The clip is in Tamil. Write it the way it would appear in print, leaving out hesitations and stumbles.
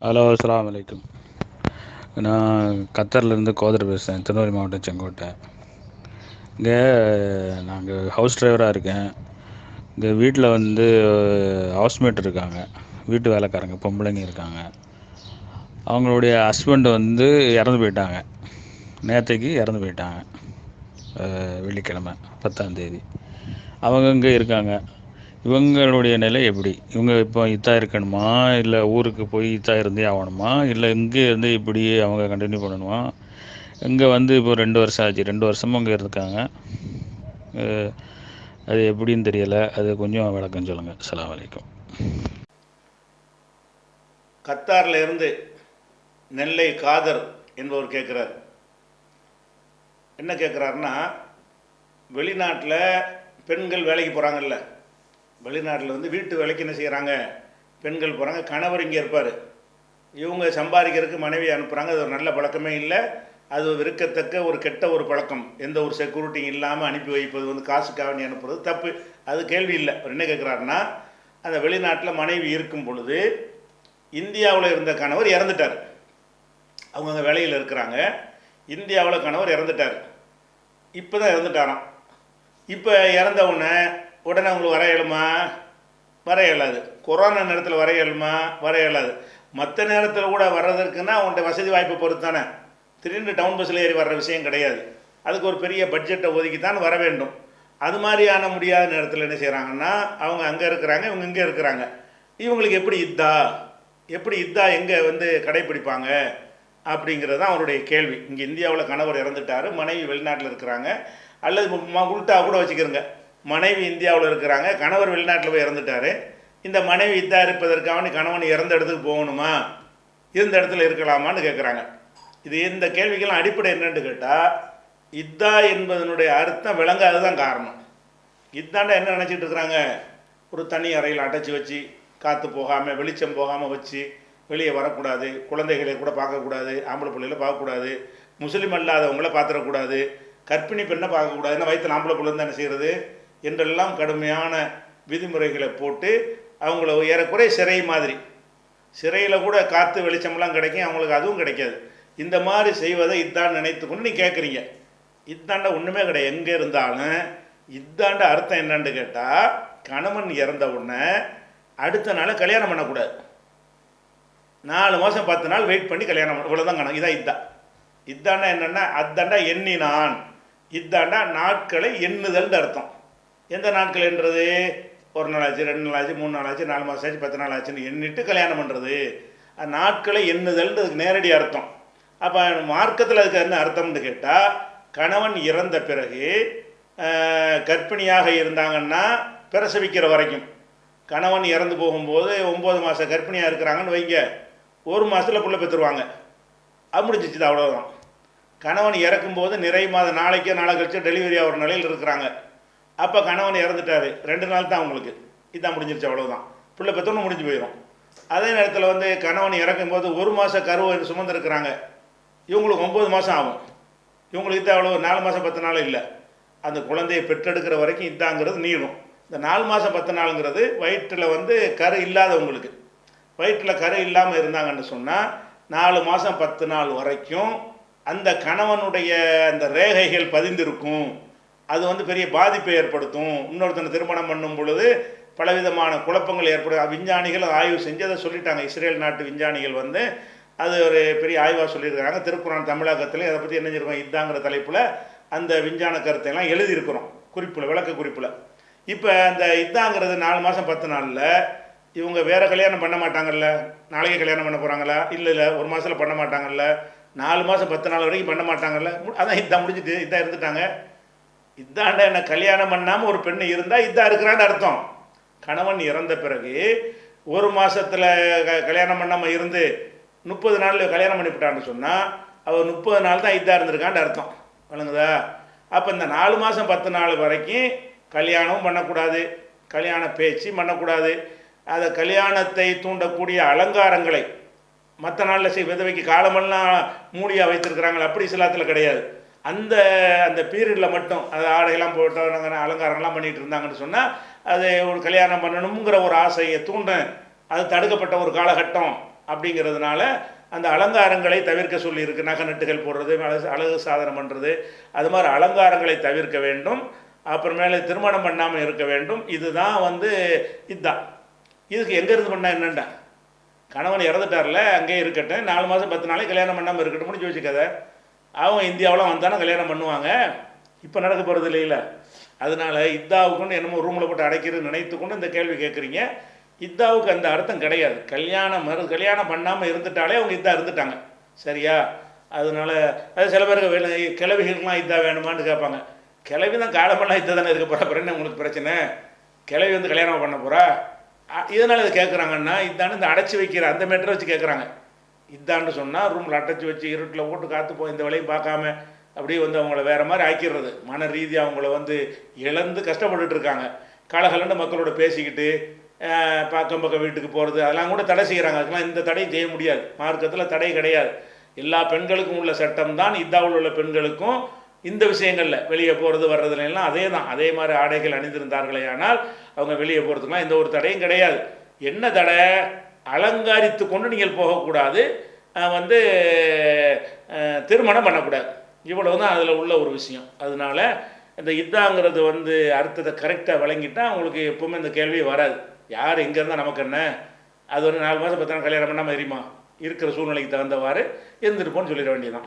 ஹலோ, அஸ்ஸலாமு அலைக்கும். நான் கத்தார்லேருந்து கோதர் பேசுகிறேன், திருநெல்வேலி மாவட்டம், செங்கோட்டை. இங்கே நாங்கள் ஹவுஸ் டிரைவராக இருக்கேன். இங்கே வீட்டில் வந்து ஹவுஸ்மேட் இருக்காங்க, வீட்டு வேலைக்காரங்க பொம்பளைங்க இருக்காங்க. அவங்களுடைய ஹஸ்பண்ட் வந்து இறந்து போயிட்டாங்க. நேற்றைக்கு இறந்து போயிட்டாங்க, வெள்ளிக்கிழமை 10ஆம் தேதி. அவங்க இங்கே இருக்காங்க. இவங்களுடைய நிலை எப்படி? இவங்க இப்போ இத்தா இருக்கணுமா, இல்லை ஊருக்கு போய் இத்தா இருந்தே ஆகணுமா, இல்லை இங்கே இருந்து இப்படி அவங்க கண்டினியூ பண்ணணுமா? இங்கே வந்து இப்போ 2 வருஷம் ஆச்சு, 2 வருஷமும் இங்கே இருக்காங்க. அது எப்படின்னு தெரியலை, அது கொஞ்சம் விளக்கம் சொல்லுங்கள். அஸ்ஸலாமு அலைக்கும். கத்தாரில் இருந்து நெல்லை காதர் என்பவர் கேட்குறார். என்ன கேட்குறாருன்னா, வெளிநாட்டில் பெண்கள் வேலைக்கு போகிறாங்கல்ல, வெளிநாட்டில் வந்து வீட்டு வேலைக்கு என்ன செய்கிறாங்க, பெண்கள் போகிறாங்க. கணவர் இங்கே இருப்பார். இவங்க சம்பாதிக்கிறதுக்கு மனைவி அனுப்புகிறாங்க. அது ஒரு நல்ல பழக்கமே இல்லை. அது விருக்கத்தக்க ஒரு கெட்ட ஒரு பழக்கம். எந்த ஒரு செக்யூரிட்டியும் இல்லாமல் அனுப்பி வைப்பது, வந்து காசுக்காக அனுப்புறது தப்பு. அது கேள்வி இல்லை. அவர் என்ன கேட்குறாருன்னா, அந்த வெளிநாட்டில் மனைவி இருக்கும் பொழுது இந்தியாவில் இருந்த கணவர் இறந்துட்டார். அவங்க அங்கே வேலையில் இருக்கிறாங்க. இந்தியாவில் கணவர் இறந்துட்டார். இப்போ தான் இறந்துட்டாராம். இப்போ இறந்த உடனே அவங்களுக்கு வர இயலுமா? வர இயலாது. கொரோனா நேரத்தில் வர இயலுமா? வர இயலாது. மற்ற நேரத்தில் கூட வர்றதற்குன்னா அவங்கள்ட்ட வசதி வாய்ப்பை பொறுத்து தானே. திடீர்னு டவுன் பஸ்ஸில் ஏறி வர்ற விஷயம் கிடையாது. அதுக்கு ஒரு பெரிய பட்ஜெட்டை ஒதுக்கித்தான் வர வேண்டும். அது மாதிரியான முடியாத நேரத்தில் என்ன செய்கிறாங்கன்னா, அவங்க அங்கே இருக்கிறாங்க, இவங்க இங்கே இருக்கிறாங்க. இவங்களுக்கு எப்படி இத்தா எங்கே வந்து கடைப்பிடிப்பாங்க அப்படிங்கிறது தான் அவருடைய கேள்வி. இங்கே இந்தியாவில் கணவர் இறந்துட்டார், மனைவி வெளிநாட்டில் இருக்கிறாங்க. அல்லது உள்ட்டா கூட வச்சுக்கிறோங்க, மனைவி இந்தியாவில் இருக்கிறாங்க, கணவர் வெளிநாட்டில் போய் இறந்துட்டார். இந்த மனைவி இத்தா இருப்பதற்காக கணவன் இறந்த இடத்துக்கு போகணுமா, இருந்த இடத்துல இருக்கலாமான்னு கேட்குறாங்க. இது இந்த கேள்விக்கெல்லாம் அடிப்படை என்னன்னு கேட்டால், இத்தா என்பதனுடைய அர்த்தம் விளங்காது தான் காரணம். இத்தாண்டா என்ன நினச்சிட்டு இருக்கிறாங்க, ஒரு தனி அறையில் அடைச்சி வச்சு காற்று போகாமல் வெளிச்சம் போகாமல் வச்சு வெளியே வரக்கூடாது, குழந்தைகளை கூட பார்க்கக்கூடாது, ஆம்பளை பிள்ளைகளை பார்க்கக்கூடாது, முஸ்லீம் அல்லாதவங்கள பார்த்துடக்கூடாது, கர்ப்பிணி பெண்ணை பார்க்கக்கூடாதுன்னா வயிற்றில் ஆம்பளை பிள்ளை தான் என்ன செய்கிறது என்றெல்லாம் கடுமையான விதிமுறைகளை போட்டு அவங்கள ஏறக்குறை சிறை மாதிரி, சிறையில் கூட காற்று வெளிச்சம்லாம் கிடைக்கும், அவங்களுக்கு அதுவும் கிடைக்காது. இந்த மாதிரி செய்வதை இத்தான் நினைத்து கொண்டு நீ கேட்குறீங்க. இத்தாண்ட ஒன்றுமே கிடையாது. எங்கே இருந்தாலும் இத்தாண்ட அர்த்தம் என்னன்னு கேட்டால், கணவன் இறந்த உடனே அடுத்த நாள் கல்யாணம் பண்ணக்கூடாது. 4 மாதம் 10 நாள் வெயிட் பண்ணி கல்யாணம் பண்ண, இவ்வளோதான் கணக்கு. இதான் இத்தாண்டா என்னென்னா, அத்தாண்டா எண்ணினான். இத்தாண்டா நாட்களை எண்ணுதல்னு அர்த்தம். எந்த நாட்கள் என்றது, 1 நாள் ஆச்சு, 2 நாள் ஆச்சு, 3 நாள் ஆச்சு, 4 மாதம் ஆச்சு, 10 நாள் ஆச்சுன்னு எண்ணிட்டு கல்யாணம் பண்ணுறது. நாட்களை எண்ணுதல்ன்றதுக்கு நேரடி அர்த்தம். அப்போ மார்க்கத்தில் அதுக்கு என்ன அர்த்தம்னு கேட்டால், கணவன் இறந்த பிறகு கர்ப்பிணியாக இருந்தாங்கன்னா பிரசவிக்கிற வரைக்கும், கணவன் இறந்து போகும்போது 9 மாதம் கர்ப்பிணியாக இருக்கிறாங்கன்னு வைங்க, 1 மாதத்தில் புள்ள பெற்றுருவாங்க. அது முடிஞ்சிச்சு, அவ்வளோதான். கணவன் இறக்கும்போது நிறை மாதம் நாளைக்கே நாளை கழிச்சு டெலிவரி ஆகிற நிலையில் இருக்கிறாங்க. அப்போ கணவன் இறந்துட்டார், 2 நாள் தான் அவங்களுக்கு, இதான் முடிஞ்சிருச்சு, அவ்வளோதான். புள்ள பெற்றோன்னு முடிஞ்சு போயிடும். அதே நேரத்தில் வந்து கணவன் இறக்கும்போது 1 மாதம் கருவை சுமந்துருக்கிறாங்க, இவங்களுக்கு 9 மாதம் ஆகும். இவங்களுக்கு இதான் அவ்வளோ 4 மாதம் 10 நாள் இல்லை. அந்த குழந்தையை பெற்றெடுக்கிற வரைக்கும் இதாங்கிறது நீளும். இந்த 4 மாதம் 10 நாளுங்கிறது வயிற்றில் வந்து கரு இல்லாதவங்களுக்கு. வயிற்றில் கரு இல்லாமல் இருந்தாங்கன்னு சொன்னால் 4 மாதம் 10 நாள் வரைக்கும் அந்த கணவனுடைய அந்த ரேகைகள் பதிந்திருக்கும். அது வந்து பெரிய பாதிப்பை ஏற்படுத்தும். இன்னொருத்தனை திருமணம் பண்ணும் பொழுது பலவிதமான குழப்பங்கள் ஏற்படும். விஞ்ஞானிகள் ஆய்வு செஞ்சு அதை சொல்லிட்டாங்க. இஸ்ரேல் நாட்டு விஞ்ஞானிகள் வந்து அது ஒரு பெரிய ஆய்வாக சொல்லியிருக்கிறாங்க. திருக்குறான் தமிழகத்தில் அதை பற்றி என்ன செஞ்சிருக்கோம், இதாங்கிற தலைப்பில் அந்த விஞ்ஞான கருத்தை எல்லாம் எழுதியிருக்கிறோம், குறிப்பில், விளக்க குறிப்பில். இப்போ அந்த இதாங்கிறது 4 மாதம் 10 நாளில் இவங்க வேறு கல்யாணம் பண்ண மாட்டாங்கல்ல, நாளைக்கு கல்யாணம் பண்ண போகிறாங்களா, இல்லை 1 மாதத்தில் பண்ண மாட்டாங்கல்ல, 4 மாதம் 10 நாள் வரைக்கும் பண்ண மாட்டாங்கல்ல, அதான் இதான் முடிஞ்சுட்டு இதான் இருந்துட்டாங்க. இதாண்ட என்ன, கல்யாணம் பண்ணாமல் ஒரு பெண்ணு இருந்தால் இதான் இருக்கிறான்னு அர்த்தம். கணவன் இறந்த பிறகு 1 மாதத்தில் கல்யாணம் பண்ணாமல் இருந்து 30 நாளில் கல்யாணம் பண்ணிவிட்டான்னு சொன்னால் அவர் 30 நாள் தான் இதாக இருந்திருக்கான்னு அர்த்தம். வழங்குதா? அப்போ இந்த 4 மாதம் 10 நாள் வரைக்கும் கல்யாணமும் பண்ணக்கூடாது, கல்யாண பேச்சு பண்ணக்கூடாது. அதை கல்யாணத்தை தூண்டக்கூடிய அலங்காரங்களை மற்ற நாளில் விதவைக்கு காலமெல்லாம் மூடியாக வைத்திருக்கிறாங்களே, அப்படி இஸ்லாத்தில் கிடையாது. அந்த அந்த பீரியடில் மட்டும் அது ஆடையெல்லாம் போட்டு அலங்காரம்லாம் பண்ணிகிட்டு இருந்தாங்கன்னு சொன்னால் அது ஒரு கல்யாணம் பண்ணணுங்கிற ஒரு ஆசையை தூண்டும். அது தடுக்கப்பட்ட ஒரு காலகட்டம். அப்படிங்கிறதுனால அந்த அலங்காரங்களை தவிர்க்க சொல்லியிருக்கு. நகை நட்டுகள் போடுறது, அழகு சாதனம் பண்ணுறது, அது மாதிரி அலங்காரங்களை தவிர்க்க வேண்டும். அப்புறமேலே திருமணம் பண்ணாமல் இருக்க வேண்டும். இதுதான் இதுதான். இதுக்கு எங்கேருந்து பண்ணால் என்னண்டா, கணவன் இறந்துட்டார்ல, அங்கேயே இருக்கட்டும், 4 மாதம் 10 நாளைக்கு கல்யாணம் பண்ணாமல் இருக்கட்டும் முடிஞ்சு வச்சுக்கதை. அவங்க இந்தியாவெலாம் வந்தாலும் கல்யாணம் பண்ணுவாங்க, இப்போ நடக்க போகிறது இல்லைல்ல. அதனால் இத்தாவுக்குன்னு என்னமோ ரூமில் போட்டு அடைக்கிறது நினைத்து கொண்டு இந்த கேள்வி கேட்குறீங்க. இத்தாவுக்கு அந்த அர்த்தம் கிடையாது. கல்யாணம் பண்ணாமல் இருந்துட்டாலே அவங்க இதா இருந்துட்டாங்க, சரியா? அதனால் அது சில பேருக்கு கிழவிகளுக்கெலாம் இதா வேணுமான்னு கேட்பாங்க. கிழவி தான் காலமெல்லாம் இதை தானே இருக்க போகிறா, அப்புறம் என்ன உங்களுக்கு பிரச்சனை? கிழவி கல்யாணம் பண்ண போகிறா, இதனால் இதை கேட்குறாங்கன்னா இதான்னு இந்த அடைச்சி வைக்கிற அந்த மேட்டரை வச்சு கேட்குறாங்க. இதான்னு சொன்னால் ரூமில் அடைச்சி வச்சு இருட்டில் போட்டு காற்று போய் இந்த வேலையும் பார்க்காம அப்படியே அவங்கள வேறு மாதிரி ஆக்கிடுறது. மன ரீதியாக அவங்கள இழந்து கஷ்டப்பட்டுட்டு இருக்காங்க. காலகாலன்னு மக்களோட பேசிக்கிட்டு பக்கம் வீட்டுக்கு போகிறது அதெல்லாம் கூட தடை செய்கிறாங்க. அதுக்கெல்லாம் இந்த தடையும் செய்ய முடியாது. மார்க்கத்தில் தடை கிடையாது. எல்லா பெண்களுக்கும் உள்ள சட்டம் தான் இத்தாவில் உள்ள பெண்களுக்கும் இந்த விஷயங்களில் வெளியே போகிறது வர்றதுலாம் அதே தான். அதே மாதிரி ஆடைகள் அணிந்திருந்தார்களே ஆனால் அவங்க வெளியே போகிறதுக்குலாம் எந்த ஒரு தடையும் கிடையாது. என்ன தடை? அலங்காரித்து கொண்டு நீங்கள் போகக்கூடாது, திருமணம் பண்ணக்கூடாது. இவ்வளவு தான் அதில் உள்ள ஒரு விஷயம். அதனால இந்த இத்தாங்கிறது அர்த்தத்தை கரெக்டாக வழங்கிட்டால் அவங்களுக்கு எப்போவுமே இந்த கேள்வி வராது. யார் எங்கே இருந்தால் நமக்கு என்ன, அது 4 மாதம் 10 நாள் கல்யாணம் பண்ணாமல் தெரியுமா, இருக்கிற சூழ்நிலைக்கு தகுந்தவாறு இருந்துட்டு போன்னு சொல்லிட வேண்டியதான்.